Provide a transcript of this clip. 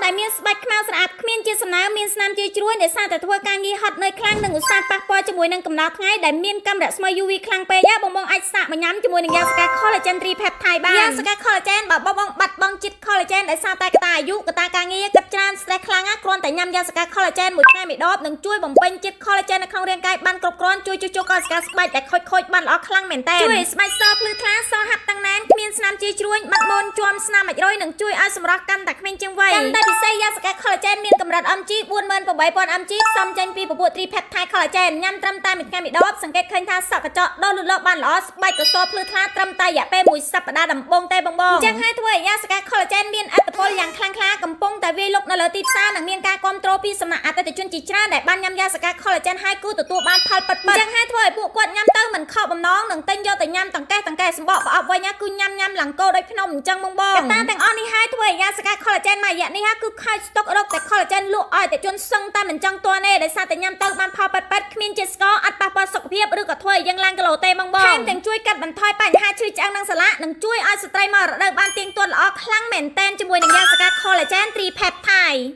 ដែលមានស្បែកខ្មៅស្អាតគ្មានជាសំណើមានស្នាមជាជ្រួញដែលសារតែធ្វើការងារហត់នឿយខ្លាំងនិងឧស្សាហ៍ប៉ះពាល់ជាមួយនឹងកម្ដៅថ្ងៃដែលមានកាំរស្មី UV ខ្លាំងពេកយ៉ាបងអាចសាកញ៉ាំជាមួយនឹងយ៉ាងសកា collagen 3 peptide បានយ៉ាងសកា collagen បើបងបាត់បង់ជាតិ collagen ដោយសារតែកត្តាអាយុកត្តាការងារគិតច្រើន stress ខ្លាំងណាស់គ្រាន់តែញ៉ាំយ៉ាងសកា collagen មួយថ្ងៃមួយដបនឹងជួយបំពេញជាតិ collagen នៅក្នុងរាងកាយបានគ្រប់គ្រាន់ជួយជួសជុលកោសិកាស្បែកដែលខូចបានល្អខ្លាំងមែនតើជួយស្បែកសភ្លឺថ្លាសហាប់តាំងណែនគ្មានស្នាមជាជ្រួញបាត់មូនជាប់ស្នាមអាចរុយនឹងជួយឲ្យសម្រស់កាន់តែក្មេងជាងវ័យកាន់តែពិសេសយ៉ាងសកា collagen មានកម្រិត mg 48000 mg ផ្សំចេញពីពពួក 3 peptide collagen ញ៉ាំត្រឹមតែមួយថ្ងៃមួយដបសង្កេតឃើញថាសក់កញ្ចក់ដុសលូតលាស់បានល្អស្បែកក៏សភ្លឺថ្លាត្រឹមតែរយៈពេលមួយសប្តាហ៍ដំបូងទេបងអញ្ចឹងហើយធ្វើឲ្យយ៉ាងសកា collagen មានឥទ្ធិពលយ៉ាងខ្លាំងក្លាកំពុងតែវាយលុកនៅលើទីផ្សារនិងមានការគាំទ្រពីសំណាក់អតិថិជនជាច្រើនដែលបានញ៉ាំយ៉ាងសកា collagen ហើយគូទទួលបានផលពិតៗអញ្ចឹងហើយធ្វើឲ្យពួកគាត់ញ៉ាំទៅមិនខកបំណងនឹងទិញយកទៅញ៉ាំតង្កេះសម្បកប្រអប់វិញគឺញ៉ាំឡើងគោដូចភ្នំអញ្ចឹងបងកត្តាទាំងអស់នេះហើយធ្វើឲ្យយ៉ាងសកា collagen មួយរយៈនេះហើយគឺខូចស្តុករកតែ collagen លក់ឲ្យតែជនសឹងតែមិនចង់ទាន់ទេដោយសារតែញ៉ាំទៅបានផលពិតៗគ្មានជាតិស្ករអត់ប៉ះពាល់សុខភាពឬក៏ធ្វើឲ្យយើងឡើងគីឡូទេបងថែមទាំងជួយកាត់បន្ថយបញ្ហាឈឺឆ្អឹងនិងសន្លាក់និងជួយឲ្យស្ត្រីមករដូវបានទៀងទាត់ល្អខ្លាំងមែនទែនជាមួយនឹងយ៉ាងសកា collagen 3 peptide